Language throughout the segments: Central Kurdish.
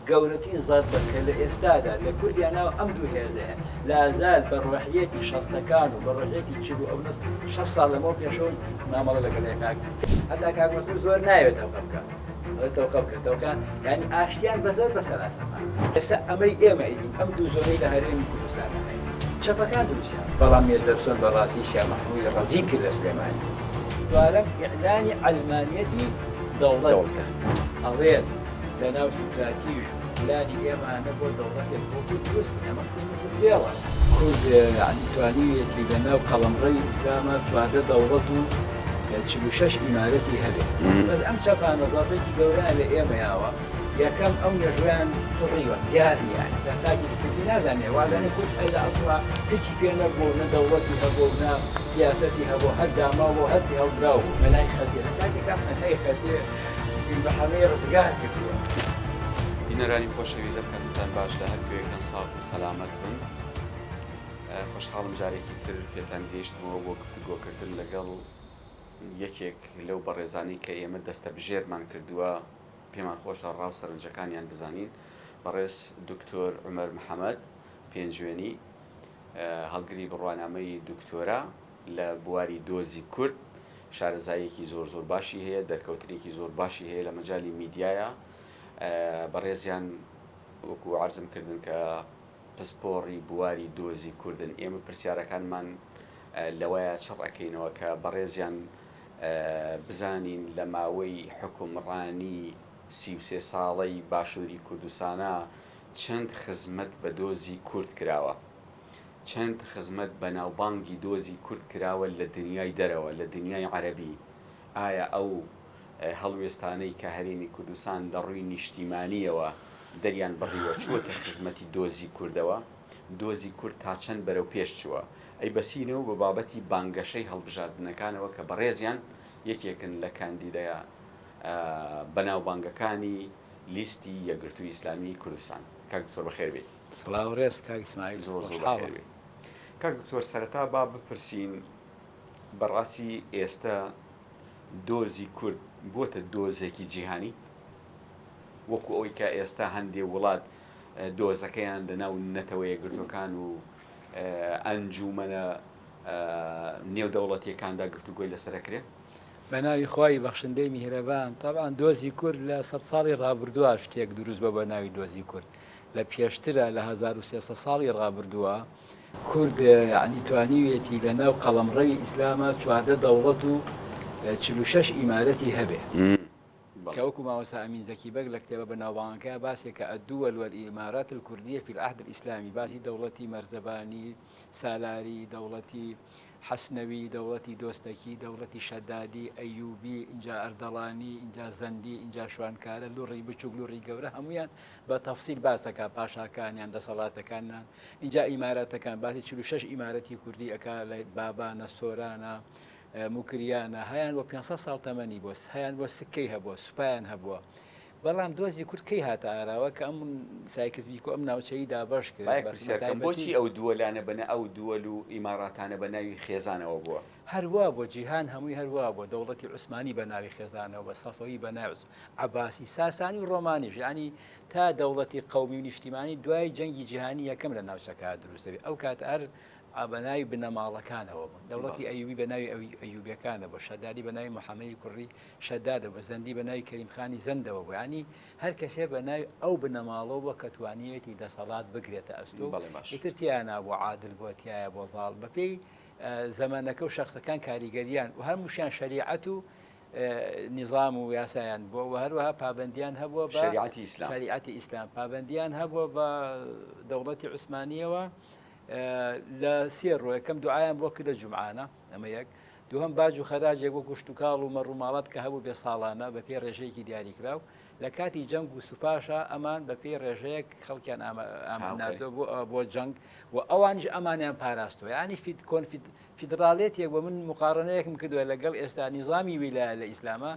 گەورەترین زەربەکە لە ئێستادا لە کوردیانەوە ئەم دوو هێزەیە لازال بە ڕۆحیەتی شەستەکان و بە ڕۆحیەتی چلو ئەو نەس 6 ساڵ لەمەوە پێشەوە مامەڵە لەگەڵ یەکاک هەتا کاک مەسعود زۆر ناوێت تەوقە بکە تەوقە بکەتەوەکان یعنی ئاشتیان بەزەر بەسەراسەمان ئێستا ئەمەی ئێمە ئیدین ئەم دوو زۆرەی لە هەرێمی کوردستانە هەیە چەپەکان دروستیان بەڵام مێردەرسۆن بەڕاستی شیا مەحموود ڕەزی کرد لە سلێمانی دوارەم ئیعلانی عەلمانیەتی دەوڵەتەکە ئەڵێن لە ناو سکراتیش پلانی ئێمانە بۆ دەوڵەتێک بۆ کورد دروست کرد ئەمە قسەی مسز بێڵە کورد یعنی توانیویەتی لە ناو قەڵەمڕەوی ئیسلامە 14 دەوڵەت و 46 ئیمارەتی هەبێت بەس ئەم چەپانە زەڵبێکی گەورەیان لە ئێمەیاوە یەکەم ئەو نەژویان سڕیوە دیاری یانی زەنداگی کوردی نازانێ وازانێ کورد ئەی لە ئەسڵا هیچی پێ نەبوو نە دەوڵەتی هەبوو نە سیاسەتی هەبوو هەر داماوە هەردی هەڵدراو مەلای خەتێ لە کاتێکا مەلای خەتێ بە هەمەی ڕزگار کردووە بینەرانی خۆشەویستە کاتتان باش لە هەر کوێیەکەم ساڵ و سەلامەت بن خۆشحاڵم جارێکی تر پێتان گەیشتمەوە بۆ گفتوگۆکردن لەگەڵ یەکێک لەو بەڕێزانی کە ئێمە دەستە بژێرمان کردووە پێمان خۆشە ڕاو سەرنجەکانیان بزانین بەڕێز دکتۆر عومەر محەممەد پێنجوێنی هەڵگری بڕوانامەی دکتۆرە لە بواری دۆزی کورد شارەزایەکی زۆر باشی هەیە دەرکەوتنێکی زۆر باشی هەیە لە مەجای میدیایە بەڕێزیان وەکو عەرزم کردن کە پسپۆڕی بواری دۆزی کوردن ئێمە پرسیارەکانمان لەوەیە چڕ ئەەکەینەوە کە بەڕێزیان بزانین لە ماوەی حکومڕانی 33 ساڵەی باشووری کوردستانە چەند خزمەت بە دۆزی کورد کراوە چەند خزمەت بە ناوبانگی دۆزی کورد کراوە لە دنیای دەرەوە لە دنیای عەرەبی ئایا ئەو هەڵوێستانەی کە هەرێمی کوردستان لە ڕووی نیشتیمانیەوە دەریان بڕیوە چووەتە خزمەتی دۆزی کوردەوە دۆزی کورد تا چەند بەرەو پێش چووە ئەی بەسینەوە بە بابەتی بانگەشەی هەڵبژاردنەکانەوە کە بەڕێزیان یەکێکن لە کاندیدەیە بەناوبانگەکانی لیستی یەکگرتووی ئیسلامی کوردستان کاک دکتۆر بەخێر بێت سڵاو ڕێز کاک ئیسماعیل زۆر بەخێر بێت کاک دکتۆر سەرەتا با بپرسین بەڕاستی ئێستا دۆزی کورد بۆتە دۆزێکی جیهانی وەکو ئەوەی کە ئێستا هەندێک وڵات دۆزەکەیان لەناو نەتەوە یەکگرتوەکان و ئەنجومەنە نێودەوڵەتیەکاندا گفتوگۆی لەسەرەکرێت بە ناوی خوای بەخشندەی میهرەبان تاوان دۆزی کورد لە 100 ساڵی ڕابردووە شتێک دروست بە ناوی دۆزی کورد لە پێشترە لە 1300 ساڵی ڕابردووە کورد عنی توانیویەتی لە ناو قەڵەمڕەوی ئیسلامە 14 دەوڵەت و 46 ئیمارەتی هەبێ كوكو ماوسا أمين زكي بق لكتابة بناوانكا باسك الدول والإمارات الكردية في العهد الإسلامي باسي دولتي مرزباني سالاري دولتي حسنوي دولتي دوستكي دولتي شدادي أيوبي إنجا أردلاني إنجا زندي إنجا شوانكارا لوري بچوك لوري قورة هميان بتفصيل باسكا باشا كان عند صلاة كان إنجا إمارات كان باسي شلو شش إمارتي كردي أكا بابا نستورانا مکریانە هەیان بۆ 500 ساڵ تەمەنی بۆ هەیان بۆ سکەی هەبووە سوپایان هەبووە بەڵام دۆزی کورد کەی هاتە ئاراوە کە ئەم سایکزبی کۆ ئەم ناوچەیدا بەش کرد بۆچی ئەو دووەلانە بنە ئەو دووەل و ئیماراتانە بە ناوی خێزانەوە بووە هەروە بۆ جیهان هەمووی هەروە بۆ دەوڵەتی عوسمانی بە ناوی خێزانەوە بە سەفەوی بە ناوی عەباسی ساسانی و ڕۆمانیش یعنی تا دەوڵەتی قەومی و نیشتیمانی دوای جەنگی جیهانی یەکەم لە ناوچەکە دروستەبێت ئەو کات هەر بەناوی بنەماڵەکانەوە بوون دەوڵەتی ئەیوبی بەناوی ئەیوبیەکانە بۆ شەدادی بەناوی محەممەدی کوڕی شەدادە بە زەندی بەناوی کەریمخانی زەندەوە بوو ینی هەر کەسێ بەناوی ئەو بنەماڵەوە کە توانیوێتی دەسەڵات بگرێتە ئەستۆ ئیتر تیانە بۆ عادل بۆ تایە بۆ زاڵ بەپێی زەمانەکە و شەخصەکان کاریگەریان و هەمووشیان شەریعەت و نظام و یاسایان بۆ و هەروەها پابندیان هەبووە بە شەریعەتی ئیسلام پابندیان هەبووە بە دەوڵەتی عوسمانیەوە لە سێ ڕۆ یەکەم دوعایان بۆ کردە جومعانە ئەمە یەک دووەم باج و خەراجێک بۆ گوشت و کاڵ و مەڕووماڵات کە هەبوو بێ ساڵانە بە پێی ڕێژەیەکی دیاریکراو لە کاتی جەنگ و سوپاشە ئەمان بە پێی ڕێژەیەک خەڵکیان ئامادەکردووە بۆ جەنگ و ئەوانش ئەمانیان پاراستەوە ینی فیدراڵێتێک بۆ من مقارنەیەکم کردووە لەگەڵ ئێستا نیزامی ویلایە لە ئیسلامە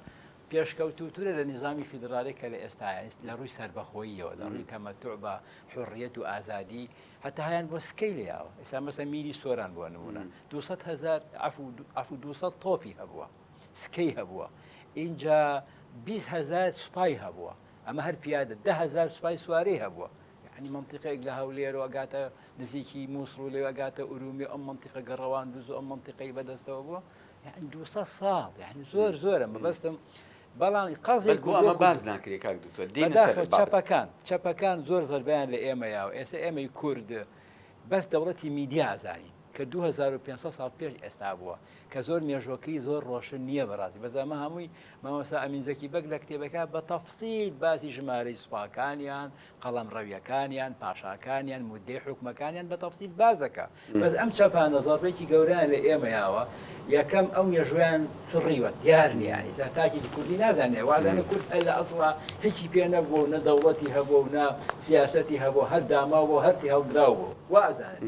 پێشکەوتوترە لە نظامی فیدراڵی کە لە ئێستا لە ڕووی سەربەخۆییەوە لە ڕووی تەمەتوع بە حڕیەت و ئازادی هەتا هەیان بۆ سکەی لێیاوە ئێستا مەسە میری سۆران بۆ نمونە 200 تۆپی هەبووە سکەی هەبووە اینجا 20,000 سوپای هەبووە ئەمە هەر پیادە 10,000 سوپای سوارەی هەبووە يعني منطقەیەک لە هەولێر و ئەگاتە نزیکی مووسڵ و لێ ئەگاتە ئورومی ئەم منطقە گەڕەوان دوز و ئەم منطقەی بەدەستەوە بووە يعني 200 ساڵ يعني زۆر مەبەستم بەڵام قەزێک بۆ ئەمە باز ناکرێت کاک دوکتۆر چەپەکان زۆر زەربیان لە ئێمەیاوە ئێستا ئێمەی کورد بەس دەوڵەتی میدیا ئازانی کە 2500 ساڵ پێش ئێستا بووە کە زۆر مێژوەکەی زۆر ڕۆشن نییە بەڕاستی بەزەمە هەمووی مامۆستا ئەمینزەکی بەک لە کتێبەکە بە تەفسیل باسی ژمارەی سوپاکانیان قەڵەم ڕەویەکانیان پاشاکانیان مودەی حکومەکانیان بە تەفسیل بازەکە بەس ئەم چەپانە زەڕبێکی گەورەیان لە ئێمەیاوە یەکەم ئەو مێژویان سڕیوە دیار نیانی تاکی کوردی نازانێ وازانە کورد هەر لە ئەسڵا هیچی پێ نەبوو نە دەوڵەتی هەبوو و نە سیاسەتی هەبوو هەر داماو بۆ هەرتی هەڵدراو بوو وازانێت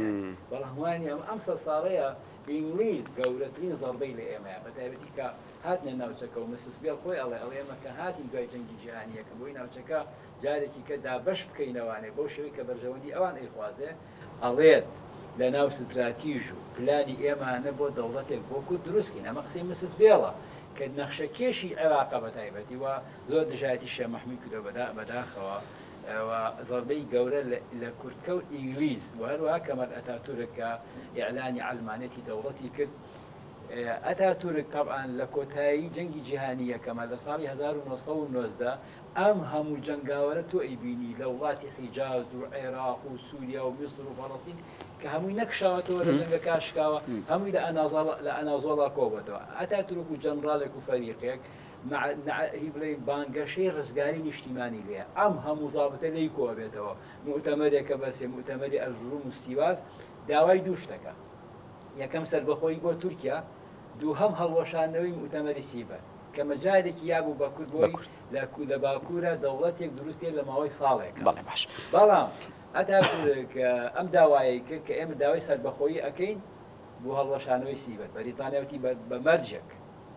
بەڵاموانی ئەم سە ساڵەیە ئینگلیز گەورەترین زەڵبەی لە ئێمەیە بەتایبەتی کە هاتنە ناوچەکە و مسسبێڵ خۆی ئەڵێ ئەمە کە هاتین دوای جەنگی جیهانیەکە بۆی ناوچەکە جارێکی کە دابەش بکەینەوانێ بۆ شێوەی کە بەرژەوەندی ئەوان ئەیخوازێ ئەڵێت لە ناو ستراتیژ و پلانی ئێمانە بۆ دەوڵەتێک بۆ کورد دروستکەین ئەمە قسەی مسسبێڵە کە نەخشە کێشی عێراقە بەتایبەتی وە زۆر دژایەتی شێخ مەحموود کردە بەداخەوە زەربەی گەورە لە کورتکەوت ئینگلیز و هەروەها کەمەل ئەتاتورک کە ئیعلانی عەلمانێتی دەوڵەتی کرد ئەتاتورک طبعاً لە کۆتایی جەنگی جیهانی یەکەمە لە ساڵی 1990 ئەم هەموو جەنگاوەرە تۆ ئەیبینی لە وڵاتی حیجاز و عێراق و سووریا و میسر و فەڵەستین کە هەمووی نەکشاوەتەوە لە جەنگە کاشکاوە هەمووی لە ئەنازۆڵا کۆبەتەوە ئەتاتورک و جەنرالێک و فەریقێک بڵێ بانگەشەی ڕزگاری نیشتیمانی لێە ئەم هەموو زابطە لی کۆبێتەوە مؤتەمەرێکە بەسێ مؤتەمەری ئەرزوڕوم و سیواز داوای دوو شتەکە یەکەم سەربەخۆی بۆ تورکیا دووهەم هەڵوەشانەوەی مؤتەمەری سیڤەر کە مەجارێکی یابوو بە کورد بۆی لە باکوورە دەوڵەتێک دروستێ لە ماوەی ساڵێک بەڵام ئەتاتورک ئەم داوایی کرد کە ئێمە داوای سەربەخۆیی ئەەکەین بۆ هەڵوەشانەوەی سیڤەر بەریتانیاوتی بە مەرجێک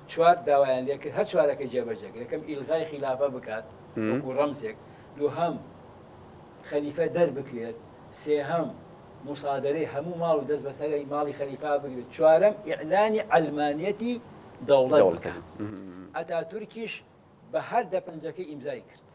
چوار داوایان لێ کرد هەر چوارەکە جێبەجێ یەکەم ئیلغای خلافە بکات وەکو ڕەمزێک دووهەم خەلیفە دەربکرێت سێهەم مصادرەی هەموو ماڵ و دەست بەسەری ماڵی خەلیفا بگرێت چوارەم ئیعلانی عەلمانیەتی دەوڵەت بکات ئەتاتورکیش بە هەر دەپەنجەکەی ئیمزای کرد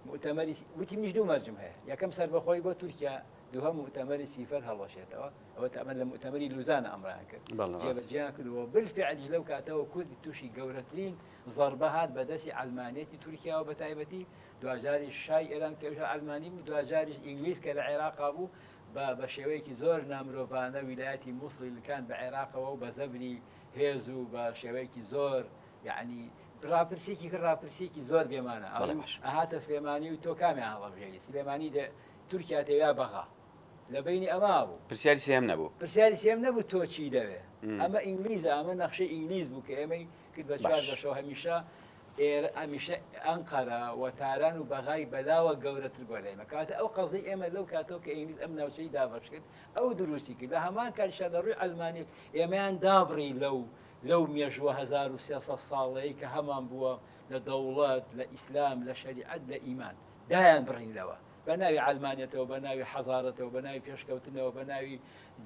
مؤتەمەری وتی میش دوو مەرجم هەیە یەکەم سەربەخۆی بۆ تورکیا دووهەم مؤتەمەری سیفەر هەڵەشێتەوە ئەوە تەمەن لە مؤتەمەری لوزانە ئەمران کرد جێبەجێیان کردەوە بالفعلی لەو کاتەوە کوردی تووشی گەورەترین زەربە هات بەدەستی عەلمانیەتی تورکیا و بەتایبەتی دوجاری شای ئێران کەوشە عەلمانی بوو دوجاریش ئینگلیز کە لە عێراقا بوو بە شێوەیەکی زۆر نامرۆڤانە ویلایەتی مووسڵی لکان بە عێراقەوە و بە زەبری هێز و بە شێوەیەکی زۆر یعنی ڕاپرسێکی زۆر بێمانە ئەهاتە سلێمانی و تۆ کامیان هەڵەبژێری سلێمانی تورکیا تێویا بەغا لە بینی ئەما بوو پرسیاری سێم نەبوو تۆ چی دەوێ ئەمە ئینگلیزە ئەمە نەخشەی ئینگلیز بوو کە ئێمەی کرد بە چوار بەشەوە هەمیشە ئەنقەرە و تاران و بەغای بەلاوە گەورەتر بۆ لێمە کاتە ئەو قەزەی ئێمە لەو کاتەوە کە ئینگلیز ئەم ناوچەی دابەش کرد ئەو دروستی کرد لە هەمان کاتیشا لە ڕووی ئەلمانی ئێمەیان دابڕی لەو مێژوە 1300 ساڵەیە کە هەمان بووە لە دەوڵەت لە ئیسلام لە شەریعەت لە ئیمان دایان بڕینەوە بە ناوی عەلمانیەتەوە بە ناوی حەزارەتەوە بە ناوی پێشکەوتنەوە بە ناوی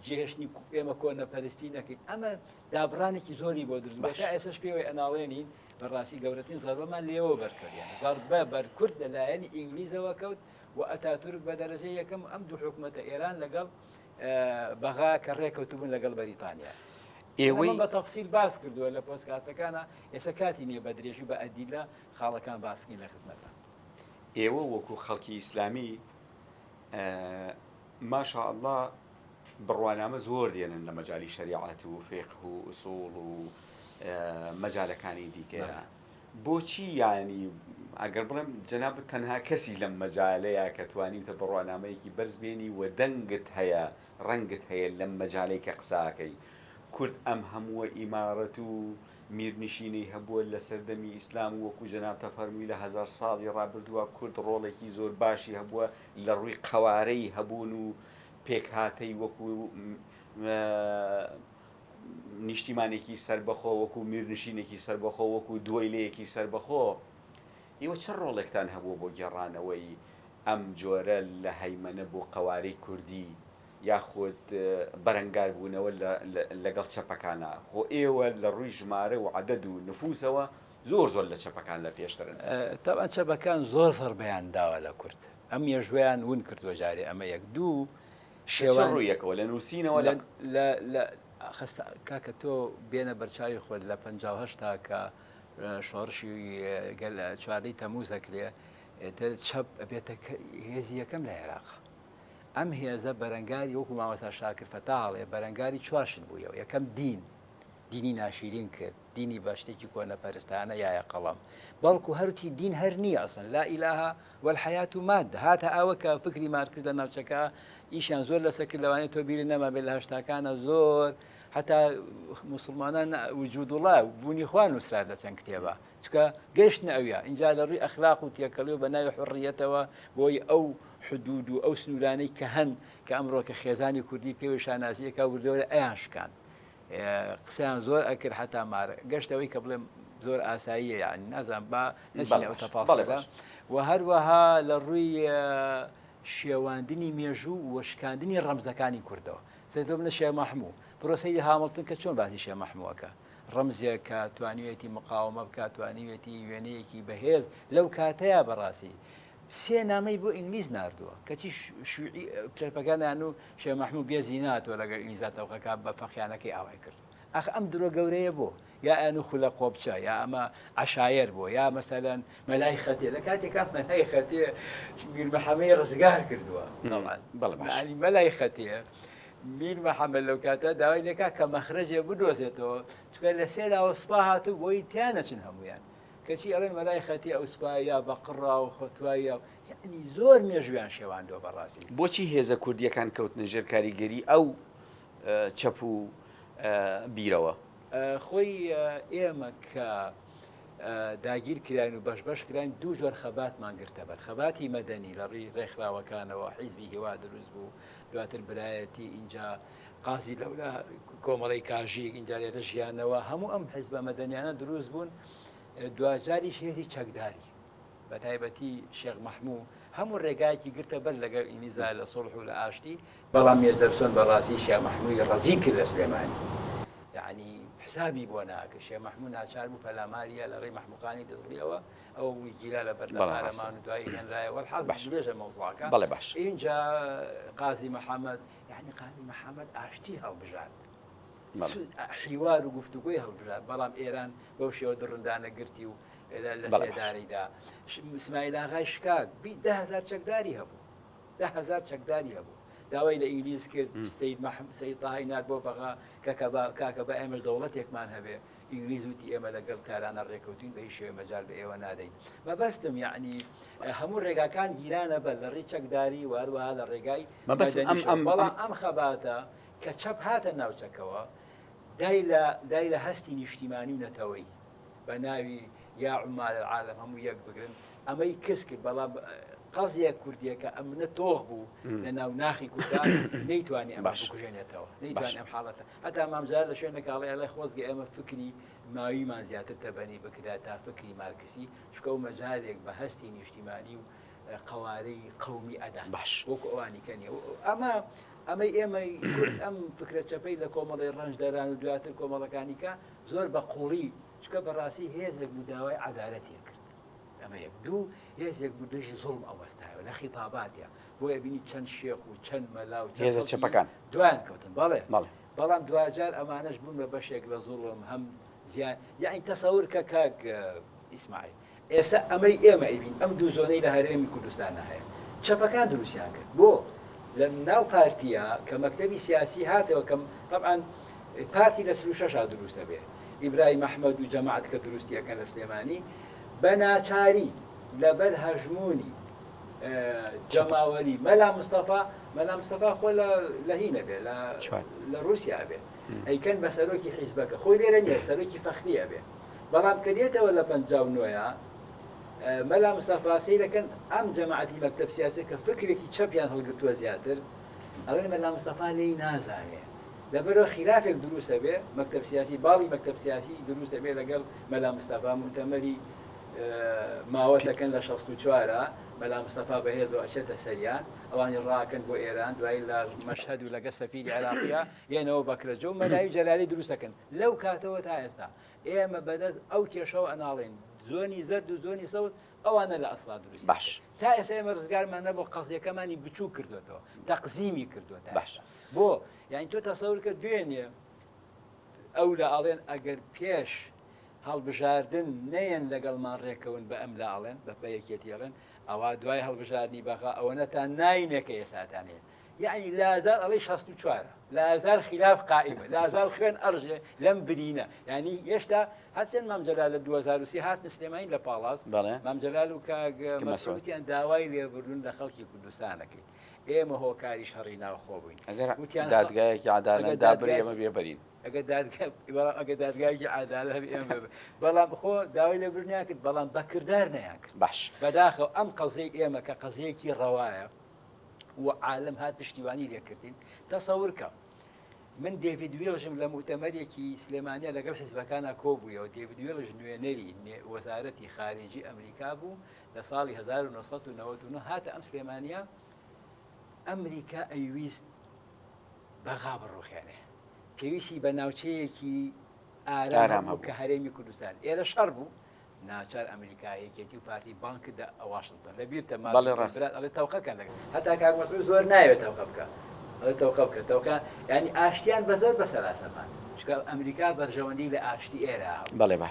جێهێشتنی ئێمە کۆنەپەرستی نەکەین ئەمە دابڕانێکی زۆری بۆ دروست باشە ئێسش پێوەی ئەناڵێنین بەڕاستی گەورەترین زەربەمان لێەوە بەرکردیان زەربە بەرکورد لەلایەنی ئینگلیزەوە کەوت و ئەتاتورک بە دەرەجەی یەکەم ئەم دوو حکومەتە ئێران لەگەڵ بەغا کە ڕێکەوتوبوون لەگەڵ بەریتانیا ئێوەی بە تەفسیل باس کردووە لە پۆستکاستەکانە ئێستا کاتی نییە بە درێژی بە ئەدیلە خاڵەکان باسکین لە خزمەتە ئێوە وەکو خەڵکی ئیسلامی ماشاءالله بڕوانامە زۆر دێنن لە مەجای شەریعەت و فقه و ئوسوڵ و مەجالەکانی دیکەیە بۆچی ینی ئەگەر بڵێم جەنابەت تەنها کەسی لەم مەجالەیە کە توانیتە بڕوانامەیەکی بەرز بێنی و دەنگت هەیە ڕەنگت هەیە لەم مەجالەی کە قساکەی کورد ئەم هەمووە ئیمارەت و میرنشینەی هەبووە لە سەردەمی ئیسلام وەکو جەنابتە فەرمووی لە 1000 ساڵی ڕابردووە کورد ڕۆڵێکی زۆر باشی هەبووە لە ڕووی قەوارەی هەبوون و پێکهاتەی وەکو نیشتیمانێکی سەربەخۆ وەکو میرنشینێکی سەربەخۆ وەکو دوێلەیەکی سەربەخۆ ئێوە چه ڕۆڵێکتان هەبووە بۆ گێڕانەوەی ئەم جۆرە لە هەیمەنە بۆ قەوارەی کوردی یاخود بەرەنگار بوونەوە لەگەڵ چەپەکانە خۆ ئێوە لە ڕووی ژمارە و عەدەد و نفوسەوە زۆر لە چەپەکان لە پێشترن تاان چەپەکان زۆر بەیان داوە لە کورد ئەم یێژویان ون کردوە جارێ ئەمە یەک دوو شێوان ڕوویەکەوە لە نووسینەوە لە کاکە تۆ بێنە بەرچاوی خۆت لە 58 تا کە شۆڕشی چواردەی تەمووز دەکرێ چەپ بێتە هێزی یەکەم لە عێراق ئەم هێزە بەرەنگاری وەکو مامەسا شاکر فەتاڵێ بەرەنگاری چوارشت بوویەوە یەکەم دینی ناشرین کرد دینی بە شتێکی کۆنە پەرستانە یایە قەڵەم بەڵکو هەروتی دین هەر نییە ئەسن لا ئیلاها والحەیات و مادە هاتە ئەوە کە فکری مارکس لە ناوچەکە ئیشیان زۆر لەسەر لەوانێت تۆ بیری نەما بێت لە هەشتاکانە زۆر حتا مسلمانان وجود وڵا بوونی خوان وسرار لە چەند کتێبە چکە گەشتنە ئەوە اینجا لە ڕووی ئەخلاق و تێکەڵی و بە ناوی حڕیەتەوە بۆی ئەو حدود و ئەو سنوورانەی کە هەن کە ئەمڕۆ کە خێزانی کوردی پێوی شانازیەکە وردەوە ئەیان شکان قسەیان زۆر ئەکرد حتا مارە گەشتەوەی کە بڵێم زۆر ئاساییە یعنی نازان با نەچینە ئەو تەفاصیلە و هەروەها لە ڕووی شێواندنی مێژوو و وەشکاندنی ڕەمزەکانی کوردەوە سێتۆ بنە شێ مەحموو پرۆسەی هامڵتن کە چۆن باسی شێ مەحمووەکە ڕەمزێک کە توانیوێتی مقاومە بکات توانیوێتی وێنەیەکی بەهێز لەو کاتەیە بەڕاستی سێ نامەی بۆ ئینگلیز نردووە کەچی پرەپەکانیان و شێ مەحموو بێزی ناتۆ لەگەر ئینگلیزاتەوەکە بە فەقیانەکەی ئاوای کرد ئەخ ئەم درۆ گەورەیە بۆ یا ئەنوخ لە قۆبچە یا ئەمە عشایر بۆ یا مەسەلەن مەلای خەتێ لە کاتێکا مەلای خەتێ میر مەحەمەی ڕزگار کردووە ینی مەلای خەتێ میر مەحەمەد لەو کاتە داوای لێکا کە مەخرەجێ بدۆزێتەوە چکە لە سێراوە سوپا هاتوو بۆی تیانەچن هەمویان کەچی ئەڵێن مەلای خەتی ئەو سوپا یا بە قڕا و خۆتوایی یعنی زۆر مێژویان شێواندۆ بەڕاستی بۆچی هێزە کوردیەکان کەوتنە ژێر کاریگەری ئەو چەپ و بیرەوە خۆی ئێمە کە داگیر کراین و بەش کراین دوو جۆر خەباتمان گرتە بەر خەباتی مەدەنی لە ڕووی ڕێکخراوەکانەوە حیزبی هێوا دروست بوو دواتر برایەتی اینجا قازی لەولا کۆمەڵی کاژیک اینجا لێرە ژیانەوە هەموو ئەم حیزبە مەدەنیانە دروست بوون دوجاریش هێزی چەکداری بە تایبەتی شێخ مەحموو هەموو ڕێگایەکی گرتە بەر لەگەڵ ئینیزا لە سڵح و لە ئاشتی بەڵام مێردەرسۆن بەڕاستی شێخ مەحمووی ڕەزی کرد لە سلێمانی یعنی حسابی بۆ ناکە شێخ مەحموو ناچار بوو پەلاماریە لە ڕێی مەحموقانی دەزڵیەوە ئەو ویگیرا لە بەردەخارەمان و دوایی هێنرایەوە الحەز درێژە مەوزوعەکە بەڵێ باش اینجا قازی محەممەد یعنی قازی محەممەد ئاشتی هەڵبژارد حیوار و گفتوگوی هەڵبژارد بەڵام ئێران بەو شێوە دڕندانە گرتی و لە سێداریدا اسماعیل ئاغای شکاک 10,000 چەکداری هەبوو 10,000 چەکداری هەبوو داوای لە ئینگلیز کرد سەید تاهای نات بۆ بەغا کاکە بە ئێمەش دەوڵەتێکمان هەبێ ئینگلیز وتی ئێمە لەگەڵ کارانە ڕێکەوتین بە هیچ شێوە مەجال بە ئێوە نادەین مەبەستم یعنی هەموو ڕێگاکان گیرانە بە لە ڕێی چەکداری واروها لە ڕێگای بەڵام ئەم خەباتە کە چەپ هاتە ناوچەکەوە دای لە هەستی نیشتیمانی و نەتەوەی بە ناوی یا عمال العالم هەموو یەک بگرن ئەمەی کەس کرد بەڵام قەزیەک کوردیەکە ئەمنە تۆغ بوو لە ناو ناخی کوردان نەیتوانی ئەمە بکوژێنێتەوە نەیتوان ئەم حاڵەتە هەتا مامزار لە شوێنە کاڵێ خۆزگە ئێمە فکری ماویمان زیاتر تەبەنی بکرا تا فکری مارکسی چکە و مەجالێک بە هەستی نیشتیمانی و قەوارەی قەومی ئەدان وەکو ئەوانی کەنیە ئەمەی ئێمە کورد ئەم فکرە چەپەی لە کۆمەڵی ڕەنج دەران و دواتر کۆمەڵەکانی کە زۆر بە قوڵی چکە بەڕاستی هێزێک بوو داوای عەدالەتی کرد ئەمە یەک دوو هێزێک بوو دژی زوڵم ئەوەستایەوە لە خیتاباتە بۆ ئەبینی چەند شێخ و چەند مەلا و هێزە چەپەکان دوایان کەوتن بەڵام دوجار ئەمانەش بوون بە بەشێک لە زوڵم هەم زیان یعنی تەسەور کە کاک ئیسماعیل ئێستا ئەمەی ئێمە ئەبین ئەم دوو زۆنەی لە هەرێمی کوردستانە هەیە چەپەکان دروستیان کرد بۆ لە ناو پارتیە کە مەکتەبی سیاسی هاتەوە کەم طبعاً پارتی لە 36 دروستە بێ ئیبراهیم ئەحمەد و جەماعەت کە دروستیەکەن لە سلێمانی بە ناچاری لەبەر هەژمونی جەماوەری مەلا مستەفا خۆ لە هینە بێ لە رووسیا بێ ئەیکەن بە سەرۆکی حیزبەکە خۆی لێرە نیە سەرۆکی فەخریە بێ بەڵام کە دێتەوە لە 59 مەلا مستەفا سەیرەکەن ئەم جەماعەتی مەکتەب سیاسی کە فکرێکی چەپیان هەڵگرتووە زیاتر ئەڵێن مەلا مستەفا لێی نازانێ لەبەرەوە خلافێک دروستە بێ مەکتەب سیاسی باڵی مەکتەب سیاسی دروستە بێ لەگەڵ مەلا مستەفا مؤتەمەری ماوەتەکەن لە 64 بەلا مستەفا بەهێزەوە ئەچێتە سەریان ئەوانی ڕاکەن بۆ ئێران دوای لە مەشهەد و لەگە سەفیری عێراقیە یەنەوە بەکرەجە و مەلای جەلالی دروستەکەن لەو کاتەوە تا ئێستا ئێمە بەدەست ئەو کێشەوە ئەناڵێن زۆنی زەرد و زۆنی سەوز ئەوانە لە ئەسڵا دروست باش تا ئێستا ئێمە ڕزگارمان نەبوو قەزیەکەمانی بچوو کردوێتەوە تەقزیمی کردوێت باش بۆ یعنی تۆ تەسەورکە دوێنێ ئەو لە ئاڵێن ئەگەر پێش هەڵبژاردن نەیەن لەگەڵمان ڕێکەون بە ئەم لاڵێن بە پەیەکێتیڵێن ئەوە دوای هەڵبژاردننی بەخا ئەوەنە تا ناینەکە ئێساتانەیە یعنی لازار ئەڵی 64 لازار خلاف قائمە لازار خوێن ئەرژێ لەم برینە ینی هێشتا هەچەند مامجلال لە 2023 هات سلێمانی لە پاڵاز مامجلال و کاگمەسعودیان داوای لێبوردون لە خەڵکی کوردستانەکەی ئێمە هۆکاری شەڕی ناوخۆ بووین ئەگەر دادگایەکی عەدالەت دابڕی ئەمە بێبەرین ئەگە دادگایکی عادالە ئێمە بەڵام خۆ داوای لێبوردنیان کرد بەڵام بەکردار نەیان کرد باش بەداخەوە ئەم قەزەی ئێمە کە قەزەیەکی ڕەوایە و عالم هات پشتیوانی لێکردین تەسەورکە من دێڤید ویلژم لە مؤتەمەرێکی سلێمانیە لەگەڵ حیزبەکانە کۆبوویەوە دێڤید ویلژ نوێنەری وەزارەتی خارجی ئەمریکا بوو لە ساڵی 1999 هاتە ئەم سلێمانیە ئەمریکا ئەیویست بەغا بڕوخێنێ پێویستی بە ناوچەیەکی ئارام بوو کە هەرێمی کوردستان ئێرە شەڕ بوو ناچار ئەمریکایەکێتی و پارتی بانکدا ئەواشنتن لە بیرتە ئەڵێ تەوقەکەن لەگەن هەتا کاک مەسعود زۆر ناوێت تەوقە بکە ئەڵێ تەوقە بکە تەوقە ینی ئاشتیان بەزەر بەسەر ئاسەمان چکە ئەمریکا بەرژەوەندی لە ئاشتی ئێرە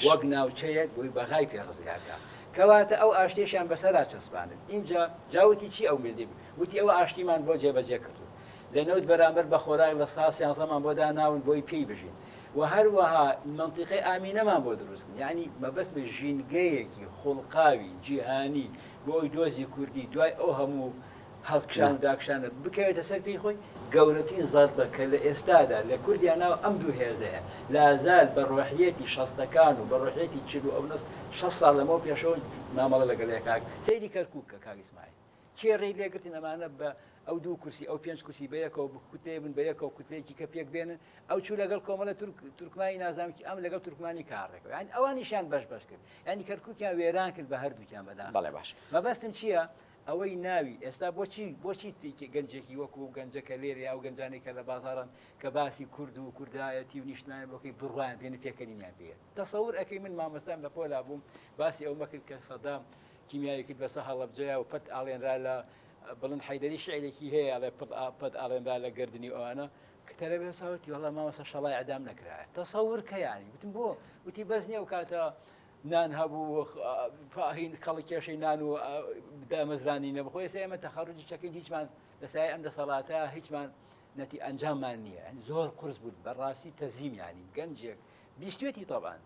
وەک ناوچەیەک بۆی بەغای پێ ڕزگارکە کەواتە ئەو ئاشتێشیان بەسەرا چەسپانن اینجا جاوتی چی ئەو مردی وتی ئەوە ئاشتیمان بۆ جێبەجێ کردو لەنەوت بەرامبەر بە خۆراک لە ساسیان زەمان بۆ داناون بۆی پێی بژین و هەروەها منطقی ئامینەمان بۆ دروستکن یعنی مەبەست بە ژینگەیەکی خوڵقاوی جیهانی بۆی دۆزی کوردی دوای ئەو هەموو هەڵکشان و داکشانە بکەوێتە سەر پێی خۆی گەورەترین زەربە کە لە ئێستادا لە کوردیاناوە ئەم دوو هێزەیە لازال بە ڕۆحیەتی شەستەکان و بە ڕۆحیەتی چل و ئەو نەس 6 ساڵ لەمەوە پێشەوە مامەڵە لەگەڵ یەکاک سەیری کەرکووکە کاک ئیسماعیل کێ ڕێی لێگرتین ئەمانە بە ئەو دوو کورسی ئەو 5 کورسی بەیەکەوە کوتێ بن بەیەکەوە کوتێکی کە پێک بێنن ئەو چوو لەگەڵ کۆمەڵە تورکمانی نازانکی ئەم لەگەڵ تورکمانی کارڕێکەوە یعنی ئەوانیشیان بەش کرد ینی کەرکووکیان وێران کرد بە هەردووکیان بەدا بەڵێ باش مەبەستم چییە؟ ئەوەی ناوی ئێستا بۆچی گەنجێکی وەکو گەنجەکە لێرە ئەو گەنجانێکە لە بازاران کە باسی کورد و کوردایەتی و نیشتمان بۆکەی بڕوایان پێنە پێکەنینیان پێ تەسەور ئەەکەی من مامۆستان لە پۆلا بووم باسی ئەو مەکرد کە سەدام کیمیایی کرد بەسە هەڵەبجەیە و پەت ئاڵێنرا لە بڵند حەیدەری شعرێکی هەیە لە پەت ئاڵێنرا لە گردنی ئەوانە کە تەلەبێ ساوتی وەڵا مامەسە شەڵای ئەدام نەکرایە تەسەور کە یانی وتم بۆ وتی بەس نییە و کاتە نان هەبوو هین خەڵی کێشەی نان و دامەزرانی نەبخۆی ئێمە تەخەڕوجی چەکەین هیچمان لەسای ئەم دەسەڵاتە هیچمان نەتی ئەنجاممان نییە زۆر قورس بوو بەڕاستی تەزیم ینی گەنجێک بیستوێتی تەبان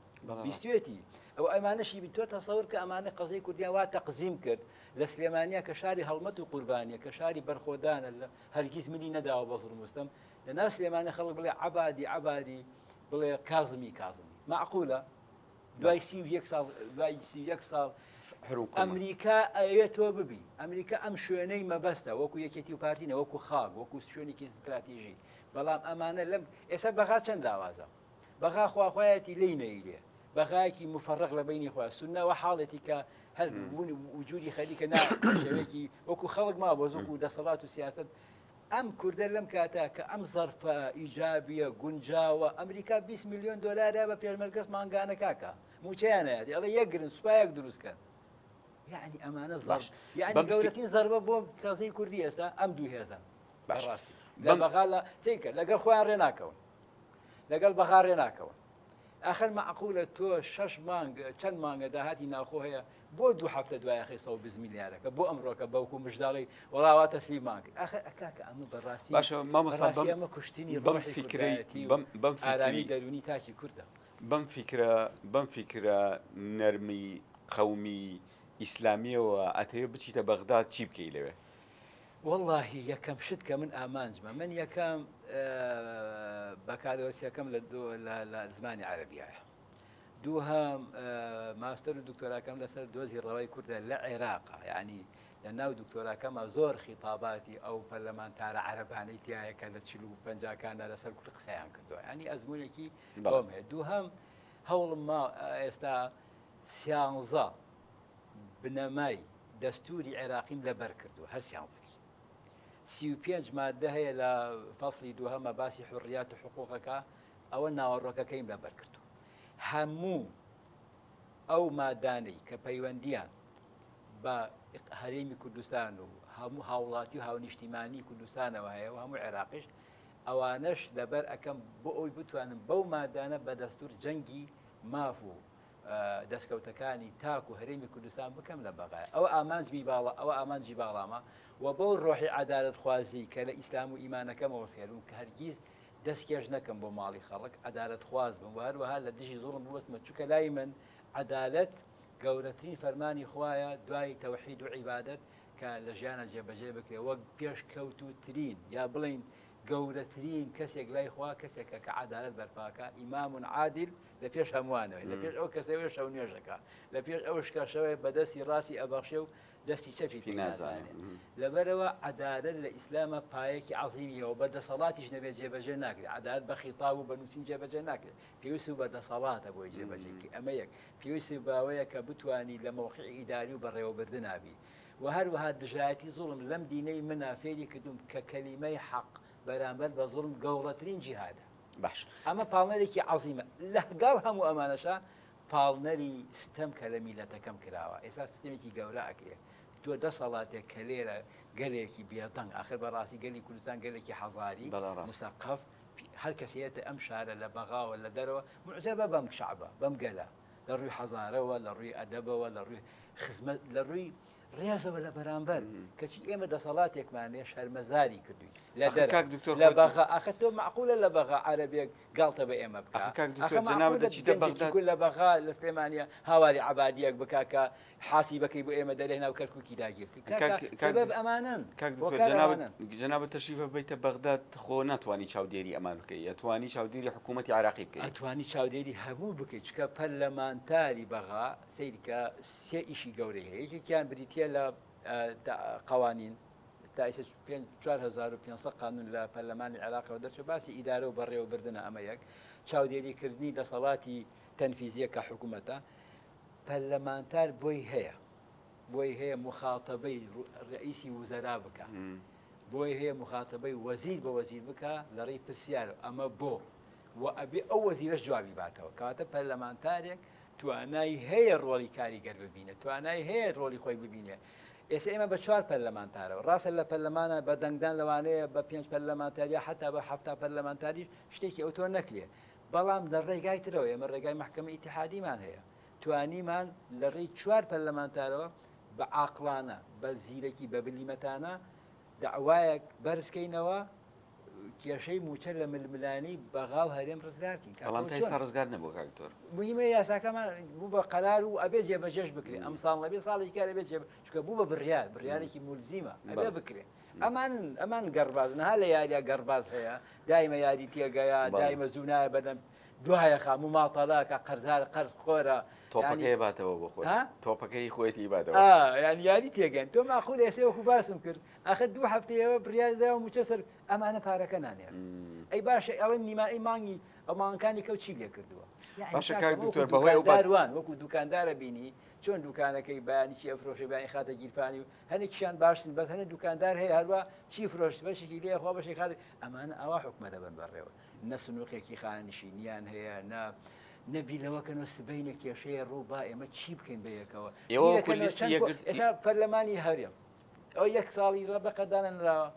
بیستوێتی ئەو ئەمانەشی بی تۆ تەسەور کە ئەمانە قەزەی کوردیان وا تەقزیم کرد لە سلێمانیا کە شاری هەڵمەت و قوربانیە کە شاری بەرخۆدانە لە هەرگیز ملی نەداوە بە زوڵمستەم لە ناو سلێمانە خەڵک بڵێ عەبادی بڵێ کازمی معقولە دوای 31 ساڵ ئەمریکا ئەوێت تۆ ببی ئەمریکا ئەم شوێنەی مەبەستە وەکو یەکێتی و پارتینە وەکو خاک وەکو شوێنێکی استراتیژی بەڵام ئەمانە لەم ئێستا بەغا چەند داوازە بەغا خواخوایەتی لی نەیلێ بەغایەکی مفەرق لە بینی خوا سونەوە حاڵێتی کە هەر وجودی خەریکە شەوێکی وەکو خەڵک ما بۆ زۆکو دەسەڵات و سیاست ئەم کوردە لەم کاتا کە ئەم زەرفە ئیجابیە گونجاوە ئەمریکا 20 میلیۆن دۆلارە بە پێشمەرگەس مانگانە کاکە موچیانەیە ئەڵێ یەک گرن سوپایەک دروستکەن یعنی ئەمانە زەش یعنی گەورەترین زەربە بۆ کەسەی کوردی ئێستا ئەم دوو هێزن بەڕاستی لە بەغا تێکە لەگەڵ خۆیان ڕێناکەون لەگەڵ بەغا ڕێناکەون ئاخر معقولە تۆ 6 مانگ چەند مانگە داهاتی ناوخۆ هەیە بۆ 2 هەفتە دوای خی 120 میلیارەکە بۆ ئەمڕۆکە بەوکو مژداڵی وڵاوە تەسلی مانگ ئاخر ئەکاکە ئەمە بەڕاستی باشە مامۆستا ئەمە کوشتنی بەم فیکرەی بەم ئارامی دەرونی تاکی کووردە بەم فیکرە نەرمی قەومی ئیسلامیەوە ئەتەوێ بچیتە بەغداد چی بکەی لەوێ واللهی یەکەم شت کە من ئامانجمە من یەکەم بەکارەوەسیەکەم لە زمانی عەرەبیایە دووهەم ماستەر و دکتۆراکەم لەسەر دۆزی ڕەوای کووردە لە عێراقا یعنی لە ناو دکتۆراکەمە زۆر خیتاباتی ئەو پەرلەمانتارە عەرەبانەی تایە کە لە 45کاندا لەسەر کورد قسەیان کردووە ینی ئەزمونێکی بۆم هەیە دووهەم هەوڵم ما ئێستا 11 بنەمای دەستوری عێراقیم لەبەر کردووە هەر سیانزەکی 35 مادە هەیە لە فەصلی دووهەمە باسی حڕیات و حقوقەکە ئەوە ناوەڕۆکەکەیم لەبەر کردو هەموو ئەو مادانەی کە پەیوەندیان بە هەرێمی کوردستان و هەموو هاوڵاتی و هاونیشتیمانی کوردستانەوە هەیە و هەموو عێراقیش ئەوانەش لەبەر ئەەکەم بۆ ئەوی بتوانم بەو مادانە بە دەستور جەنگی ماف و دەستکەوتەکانی تاک و هەرێمی کوردستان بکەم لە بەغای ئەوە ئامانجی باڵا ئەوە ئامانجی باڵامە و بۆ ڕۆحی عەدالەت خوازی کە لە ئیسلام و ئیمانەکەمەوە فێرم کە هەرگیز دەستکێش نەکەم بۆ ماڵی خەڵک عەدالەت خواز بم و هەروەها لە دژی زوڵم بوەستمە چووکە لای من عەدالەت گەورەترین فەرمانی خوایە دوای تەوحید و عیبادەت کە لە ژیانە جێبەجێ بکرێت وەک پێشکەوتوترین یا بڵین گەورەترین کەسێک لای خوا کەسێکە کە عەدالەت بەرپاکە ئیمام عادل لە پێش هەمووانەوە لە پێش ئەو کەسەوەی شەو نوێژەکە لە پێش ئەو شکاشەوەی بەدەستی ڕاستی ئەبەخشێ و دەستی چەپی پێ نازانێت لەبەرەوە عەدالەت لە ئیسلامە پایەکی عەزیمیەوە بەدەسەڵاتیش نەبێت جێبەجێ ناکرێت عەدالەت بە خیتاب و بە نووسین جێبەجێ ناکرێت پێویست و بەدەسەڵاتە بۆی جێبەجێکی ئەمە یەک پێویستی باوەیە کە بتوانی لە مەوقعی ئیداری و بەڕێوەبردن نابی و هەروەها دژایەتی زوڵم لەم دینەی منە فێری کردوم کە کەلیمەی حەق بەرامبەر بە زوڵم گەوڕەترین جیهادە باش ئەمە پاڵنەرێکی عەزیمە لەگەڵ هەموو ئەمانەشە پاڵنەری ستەم کە لە میلەتەکەم کراوە ئێستا سیستەمێکی گەورە ئەکرێ تۆ دەسەڵاتێک کە لێرە گەلێکی بێدەنگ ئاخر بەڕاستی گەلی کوردستان گەلێکی حەزاری مسەقف هەر کەسێتە ئەم شارە لە بەغاوە لە دەرەوە معجەبە بەم شعبە بەم گەلە لە ڕووی حەزارەوە لە ڕووی ئەدەبەوە لە ڕووی خزمەت لە ڕووی ڕێزەوە لە بەرامبەر کەچی ئێمە دەسەڵاتێکمانێ شەرمەزاری کردووی لە لە بەغا ئاخە تۆ معقولە لە بەغا عەرەبێک گاڵتە بە ئێمە بکە لە بەغا لە سلێمانیە هاواری عەبادیەک بکا کە حاسی بەکەی بۆ ئێمە دەرێنا و کەرکووکی داگیر سەبەب ئەمانن جەنابەت تەشریفە بێتە بەغداد خۆ ناتوانی چاودێری ئەمان بکەی ئەتوانی چاودێری حکوومەتی عێراقی بکەیت ئەتوانی چاودێری هەموو بکەیت چکە پەرلەمانتاری بەغا سەیرکە سێ ئیشی گەورەی هەیە یەکێکیان بریتە لە قوانین 4500 قانون لە پەرلەمانی عێراقەوە دەرچوو باسی ئیدارە و بەڕێوەبردنە ئەمە یەک چاودێریکردنی دەسەڵاتی تەنفیزیە کە حکوومەتە پەرلەمانتار بۆی هەیە مخاتەبەی ڕئیسی وزەرا بکە بۆی هەیە مخاتەبەی وەزیر بە وەزیر بکە لە ڕێی پرسیارە ئەمە بۆ و ئەبێ ئەو وەزیرەش جوابی باتەوە کاتە پەرلەمانتارێک توانای هەیە ڕۆڵی کاریگەر ببینێ توانای هەیە ڕۆڵی خۆی ببینێ ئێستا ئێمە بە 4 پەرلەمانتارەوە ڕاستە لە پەرلەمانە بە دەنگدان لەوانەیە بە 5 پەرلەمانتاریە حتا بە 7 پەرلەمانتاری شتێکی ئەوتۆ نەکرێ بەڵام لە ڕێگای ترەوە ئێمە ڕێگای محکەمە ئیتیحادیمان هەیە توانیمان لە ڕێی 4 پەرلەمانتارەوە بە عاقلانە بە زیرەکی بە بلیمەتانە داوایەک بەرزکەینەوە کێشەی موچە لە ململانی بەغاو هەرێم ڕزگارکەین بەڵام تا ئێستا ڕزگار نەبوو کاکتۆر مهمە یاساکەمان بوو بە قەرار و ئەبێ جێبەجێش بکرێت ئەم ساڵ لەبێ ساڵی کار ئەبێت چکە بوو بە بڕیارێکی مولزیمە ئەبێ بکرێت ئەمان گەڕباز نەها لە یاریە گەڕباز هەیە دایمە یاری تێگەیە دایمە زوونایە بەدەم دوایە خام و ماڵتەڵاکە قەرزار قەرز خۆرە تۆپەکەی باتەوە بۆ خۆی تۆپەکەی خۆیەتی باتەوە یان یاری تێگەن تۆ ماخول ئێسێ وەکو باسم کرد ئاخر 2 هەفتەیەوە بڕیاردا و موچە سەر ئەمانە پارەکە نانێر ئەی باشە ئەڵێن نیمایی مانگی ئەمانکانی کەوت چی لێ کردووە باشە کاک دکتۆر بەهۆی داروان وەکو دوکاندارە بینی چۆن دوکانەکەی بەیانیی ئەفرۆشە بەیانی خاتە گیرفانی و هەنێکیشان باشن بەس هەنێ دوکاندار هەیە هەروە چی فرۆشت بەشێکی لێ خوا بەشێک خات ئەمانە ئەوا حکومە دەبن بەڕێوە نە سنووقێکی خانشینیان هەیە نەبیلەوەکەنەوە سبەینە کێشەیە ڕووبا ئێمە چی بکەین بەیەکەوە ئێشا پەرلەمانی هەرێم ئەو یەک ساڵی ڕە بەقەدانراوە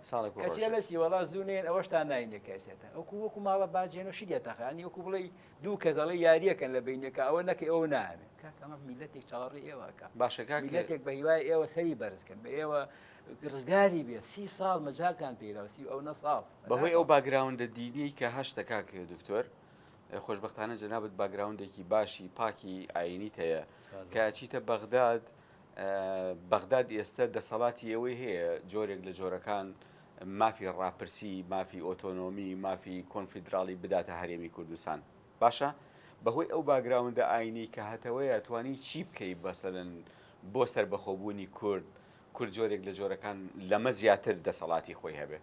کەچێلەشی وەڵا زوونێن ئەوەشتان ناینێ کەسێتە وەکو ماڵە باجێنە شیدێتەخانی وەکو بڵێ دوو کەزەڵی یاریەکەن لە بینەکە ئەوە نەکە ئەوە نامێ کاکەمە میلەتێک چاڕی ئێوەکە باشە میلەتێک بە هیوای ئێوە سەری بەرزکەن بە ئێوە ڕزگاری بێ 30 ساڵ مەجارتان پێراوسی ئەو نە ساڵ بەهۆی ئەو باگراوندە دینی کە هەشتە کاکە دکتۆر خۆشبەختانە جەنابەت باگراوندێکی باشی پاکی ئاینیت هەیە کە چیتە بەغداد بەغداد ئێستا دەسەڵاتی ئەوەی هەیە جۆرێک لە جۆرەکان مافی ڕاپرسی مافی ئۆتۆنۆمی مافی کۆنفیدراڵی بداتە هەرێمی کوردستان باشە بەهۆی ئەو باگراوندە ئاینی کە هەتەوەی توانی چی بکەی بەسەرەن بۆ سەربەخۆبوونی کورد جۆرێک لە جۆرەکان لەمە زیاتر دەسەڵاتی خۆی هەبێ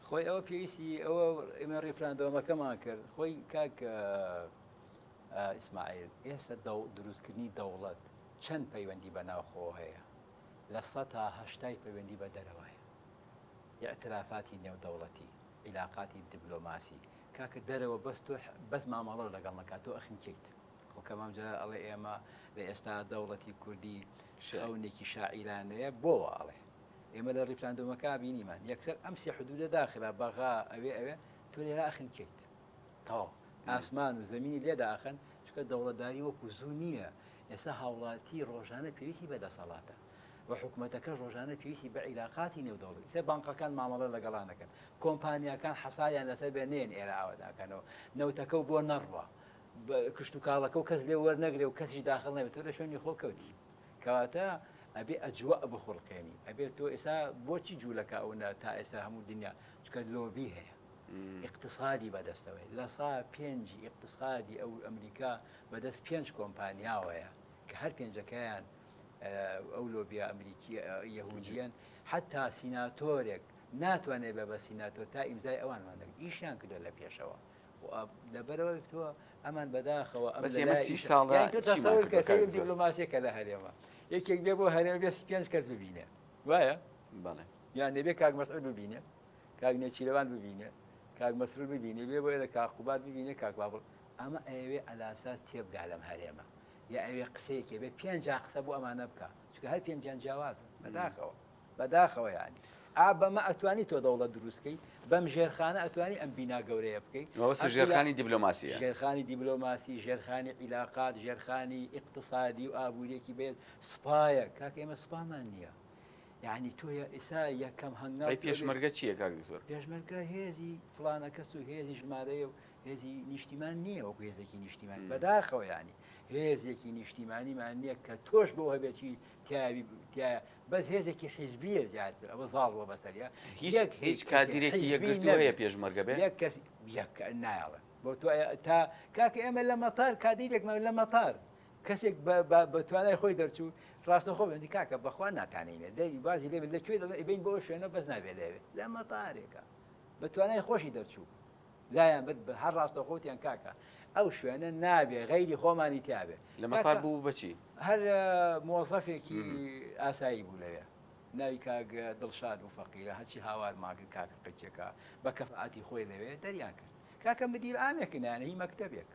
خۆی ئەوە پێویستی ئەوە ئێمە ڕێفراندۆمەکەمان کرد خۆی کاک ئیسماعیل ئێستا دروستکردنی دەوڵەت چەند پەیوەندی بەناوخۆ هەیە لە 100 تا 80 پەیوەندی بە دەرەوەیە ئیعترافاتی نێودەوڵەتی عیلاقاتی دیبلۆماسی کاکە دەرەوە بەس مامەڵە لەگەڵ نەکات تۆ ئەخنکەیت کەمام جا ئەڵێ ئێمە لە ئێستا دەوڵەتی کوردی خەونێکی شاعیرانەیە بۆڵێ ئێمە لە ڕیفراندۆمەکە بینیمان یەکسەر ئەمسی حدودە داخرا بەغا ئەوێ تۆ لێرە ئەخنکەیت تەواو ئاسمان و زەمینی لێدا ئەخەن چکە دەوڵەتداری وەکو زوو نییە ئێستا هاوڵاتی ڕۆژانە پێویستی بەدەسەڵاتە و حکوومەتەکە ڕۆژانە پێویستی بە عیلاقاتی نێودەوڵەتی سێ بانقەکان مامەڵە لەگەڵانەکەن کۆمپانیاکان حەسایان لەسەر بێنێن ئێرە ئاواداکەنەوە نەوتەکە و بۆ نەڕوە کشت و کاڵەکە و کەس لێ وەرنەگرێ و کەسیش داخل نەبێت تۆ لە شوێنی خۆ کەوتی کەواتە ئەبێ ئەجووە بخوڕکێنی ئەبێت تۆ ئێستا بۆچی جوولەکە ئەوە تا ئێستا هەموو دنیا چکە لۆبی هەیە اقتصادی بەدەستەوەی لە سا پێنجی اقتصادی ئەو ئەمریکا بەدەست 5 کۆمپانیاوەیە کە هەر پێنجەکەیان ئەو لۆبیا ئەمریکی یەهودیان حتا سیناتۆرێک ناتوانێت بە سیناتۆر تا ئیمزای ئەوانمان ئیشیان کردە لە پێشەوە لەبەرەوە تۆ ئەمان بەداخەوە کەسی دیبلۆماسیەکە لە هەرێمە یەکێک بێ بۆ هەرێمە بێ 5 کەس ببینێ وایە یان نەبێ کاک مەسعود ببینێ کاک نێچیرەوان ببینێ کاک مەسرور ببینێ بێ بۆ لە کاقوبات ببینێ کاک بابڵ ئەمە ئەوێ ئەلاساس تێبگا لەم هەرێمە یا ئەوێ قسەیەکێ بێ 5 قسە بۆ ئەمانە بکە چکە هەر 5 جیاوازن بەداخەوە یانی بەمە ئەتوانی تۆ دەوڵەت دروستکەی بەم ژێرخانە ئەتوانی ئەم بینا گەورەیە بکەیت ژێرخانی دیبلۆماسی ژێرخانی دیبلۆماسی ژێرخانی عیلاقات ژێرخانی اقتصادی و ئابوووریەکی بێت سوپایە کاکە ئێمە سوپامان نییە یعنی تۆ ئێستا یەکەم هەنگاوی پێشمەرگە چییە کاکتۆر پێشمەرگە هێزی فڵانە کەس و هێزی ژمارەیە و هێزی نیشتیمان نییە وەکو هێزێکی نیشتیمان بەداخەوە ینی هێزێکی نیشتیمانیمان نییە کە تۆش بۆ هەبێتی تایە بەس هێزێکی حیزبیە زیاتر ئەوە زاڵوە بەسەریە هیچ کادیرێکی یەکگرتو هەیە پێشمەرگە بێ یەک کەس نایڵێ بۆ تۆ تا کاکە ئێمە لە مەتار کادیرێکمان لە مەتار کەسێک بەتوانای خۆی دەرچوو ڕاستە خۆ بندی کاکە بەخوا ناتانینە دەری بازی لێ لەکوێ بین بۆ شوێنە بەس نابێ لێوێت لە مەتارێکە بەتوانای خۆشی دەرچوو لایەن هەر ڕاستە خۆتیان کاکە ئەو شوێنە نابێ غەیری خۆمانی تیاابێ لە مەتار بوو بەچی هەر مۆزەفێکی ئاسایی بوو لەوێ ناوی کاک دڵشاد و فەقیرە هەچی هاوار ماگرت کاکە قچێکە بە کەفعاتی خۆی لەوێ دەریان کرد کاکە مدیر ئامێکنیانە هی مەکتەبێک